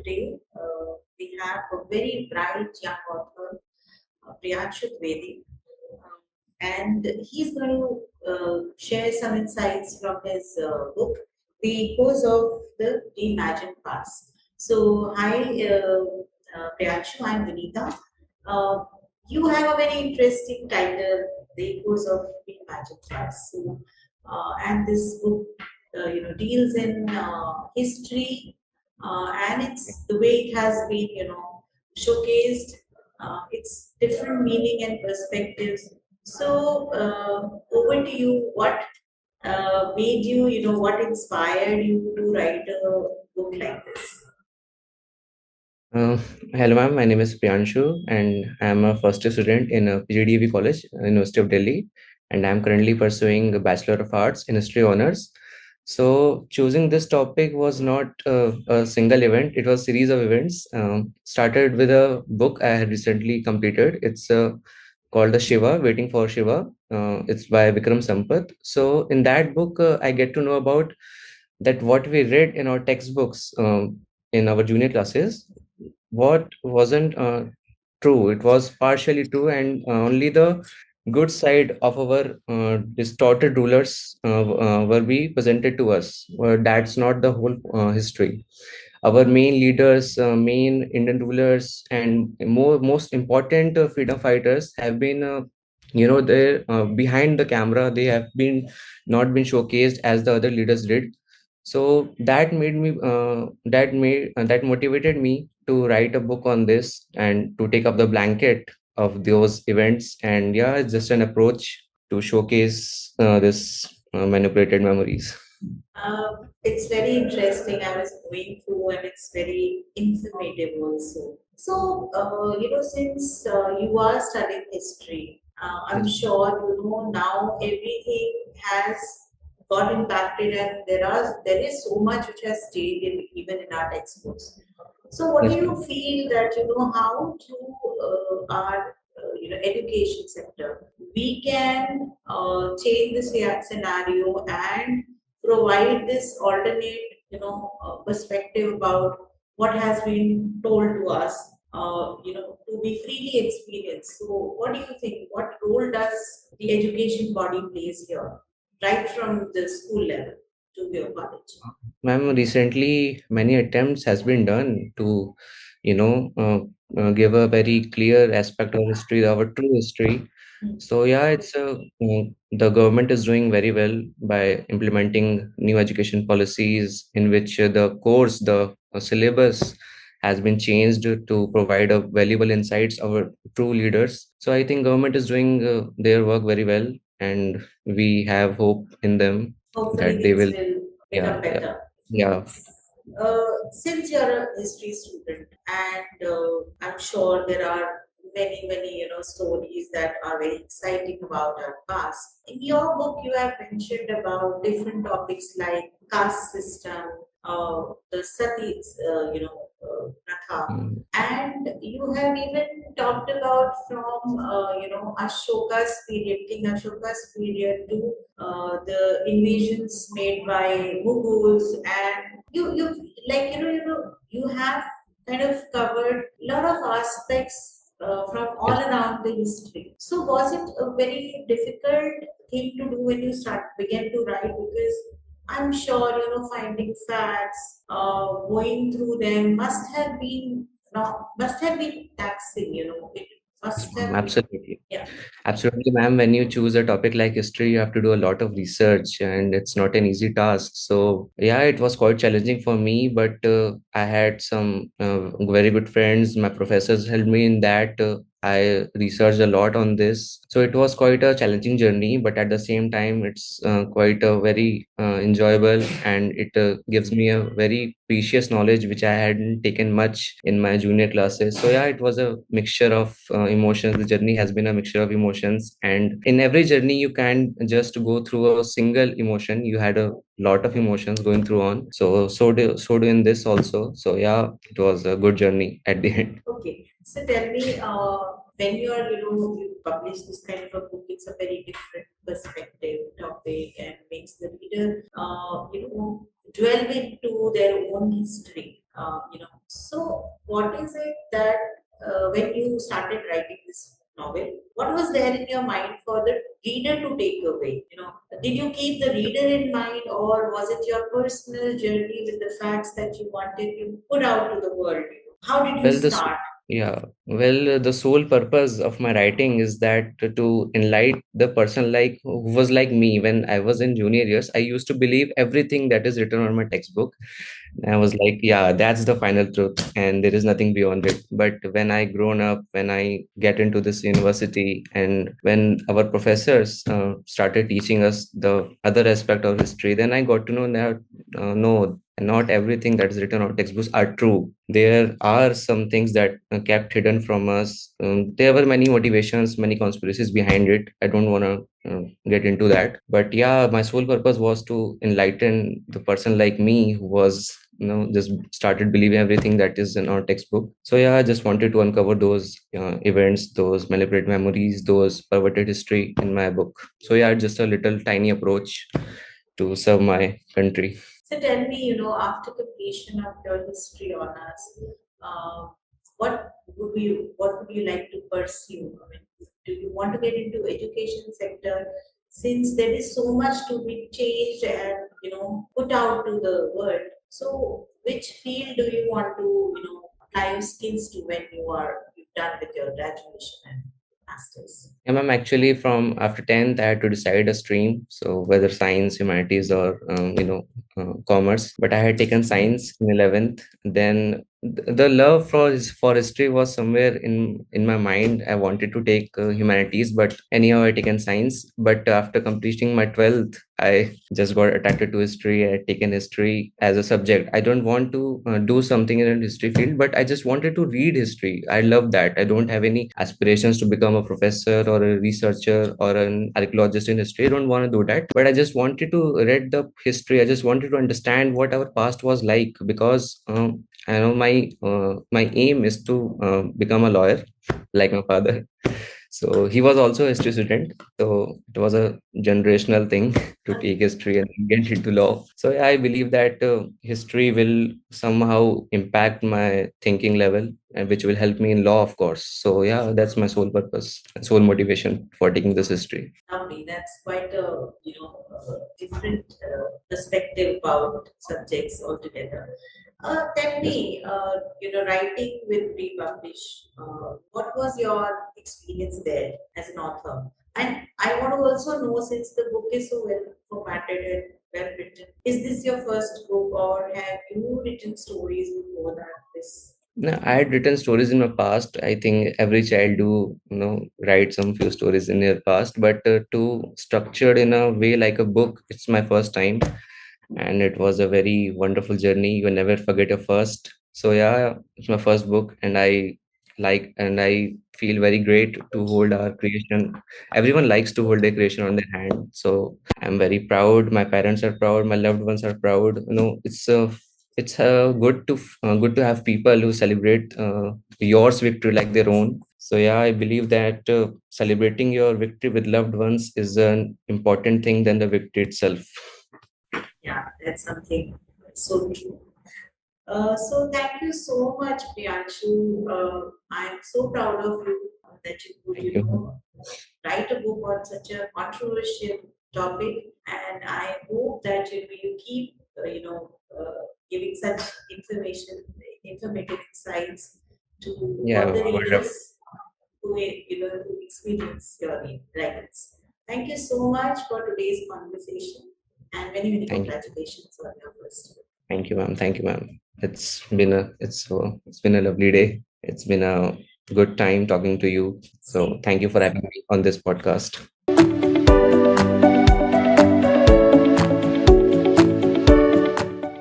today we have a very bright young author, Priyanshu Dwivedi, and he's going to share some insights from his book, The Echoes of the Reimagined Past. So, hi, Priyanshu, I'm Vinita. Uh, you have a very interesting title, The Echoes of Reimagined Past. So, and this book, deals in history, and it's the way it has been, showcased. Its different meaning and perspectives. So, over to you. What made you, what inspired you to write a book like this? Uh, Hello, ma'am. My name is Priyanshu, and I'm a first year student in PGDV College, University of Delhi, and I'm currently pursuing a Bachelor of Arts in History honors. So, choosing this topic was not a single event; it was a series of events. Started with a book I had recently completed. It's called The Shiva, Waiting for Shiva. It's by Vikram Sampath. So, in that book, I get to know about that what we read in our textbooks in our junior classes what wasn't true. It was partially true, and only the good side of our distorted rulers were be presented to us. That's not the whole history. Our main leaders, main Indian rulers, and most important freedom fighters have been, they behind the camera. They have been not been showcased as the other leaders did. So that motivated me to write a book on this and to take up the blanket of those events. And yeah, it's just an approach to showcase this manipulated memories. It's very interesting. I was going through, and it's very informative also. So, since you are studying history, I'm Yes. sure now everything has got impacted, and there is so much which has stayed in even in our textbooks. So, what do Yes, you ma'am. feel that how to our education sector we can change this scenario and provide this alternate perspective about what has been told to us to be freely experienced. So what do you think, what role does the education body plays here, right from the school level to your college? Ma'am, recently many attempts has been done to, give a very clear aspect of history, our true history. So yeah, the government is doing very well by implementing new education policies in which the syllabus has been changed to provide a valuable insights of our true leaders. So I think government is doing their work very well, and we have hope in them Hopefully that they things will. will Yeah, become yeah, better. yeah. Since you're a history student, and I'm sure there are many, many, stories that are very exciting about our past. In your book, you have mentioned about different topics like caste system, the sati, pratha, Mm. and you have even talked about from, Ashoka's period, King Ashoka's period to the invasions made by Mughals, and you you have kind of covered a lot of aspects from all Yes. around the history. So was it a very difficult thing to do when you began to write? Because I'm sure finding facts, going through them must have been taxing. It Yes, must ma'am, have been, absolutely. yeah. Absolutely, ma'am. When you choose a topic like history, you have to do a lot of research, and it's not an easy task. So, yeah, it was quite challenging for me, but I had some very good friends. My professors helped me in that. I researched a lot on this. So, it was quite a challenging journey, but at the same time, it's quite a very enjoyable, and it gives me a very precious knowledge which I hadn't taken much in my junior classes. So, yeah, it was a mixture of emotions. The journey has been a mixture of emotions, and in every journey you can just go through a single emotion. You had a lot of emotions going through on, so do in this also. So yeah, it was a good journey at the end. Okay, so tell me, when you are, you publish this kind of a book, it's a very different perspective, topic, and makes the reader, delve into their own history. So what is it that when you started writing this novel, what was there in your mind for the reader to take away? Did you keep the reader in mind, or was it your personal journey with the facts that you wanted to put out to the world? How did you Well, start? the sole purpose of my writing is that to enlighten the person like who was like me when I was in junior years. I used to believe everything that is written on my textbook. I was like, yeah, that's the final truth, and there is nothing beyond it. But when I grown up, when I get into this university, and when our professors started teaching us the other aspect of history, then I got to know that no, not everything that is written on textbooks are true. There are some things that kept hidden from us. There were many motivations, many conspiracies behind it. I don't want to get into that, but yeah, my sole purpose was to enlighten the person like me who was just started believing everything that is in our textbook. So yeah, I just wanted to uncover those events, those manipulated memories, those perverted history in my book. So yeah, just a little tiny approach to serve my country. So tell me, after completion of your history honors, uh, what would you like to pursue? I mean, do you want to get into education sector, since there is so much to be changed and put out to the world? So which field do you want to apply your skills to when you've done with your graduation and masters? Yeah, ma'am, actually, from after 10th, I had to decide a stream. So whether science, humanities, or commerce. But I had taken science in 11th. Then the love for history was somewhere in my mind. I wanted to take humanities, but anyhow, I taken science. But after completing my 12th, I just got attracted to history. I had taken history as a subject. I don't want to do something in a history field, but I just wanted to read history. I love that. I don't have any aspirations to become a professor or a researcher or an archaeologist in history. I don't want to do that, but I just wanted to read the history. I just wanted to understand what our past was like, because I know my aim is to become a lawyer like my father. So he was also a history student. So it was a generational thing to take history and get into law. So yeah, I believe that history will somehow impact my thinking level, and which will help me in law, of course. So yeah, that's my sole purpose, sole motivation for taking this history. Lovely. That's quite a different perspective about subjects altogether. Tell Yes. me, writing with BriPublish, what was your experience there as an author? And I want to also know, since the book is so well formatted and well written, is this your first book, or have you written stories before that? This. No, I had written stories in my past. I think every child do, write some few stories in their past, but to structured in a way like a book, it's my first time, and it was a very wonderful journey. You will never forget your first. So yeah, it's my first book, and I feel very great to hold our creation. Everyone likes to hold their creation on their hand. So I'm very proud. My parents are proud. My loved ones are proud. It's good to have people who celebrate yours victory like their own. So yeah, I believe that celebrating your victory with loved ones is an important thing than the victory itself. Yeah, that's something so true. So thank you so much, Priyanshu. I'm so proud of you that you could, Thank you. write a book on such a controversial topic, and I hope that you will keep, giving such information, informative insights to Yeah, all the wonderful. readers who experience your writings. Thank you so much for today's conversation, and many many Thank you. congratulations on your first book. Thank you, ma'am. Thank you, ma'am. It's been a lovely day. It's been a good time talking to you. So Same thank here. you for having me on this podcast.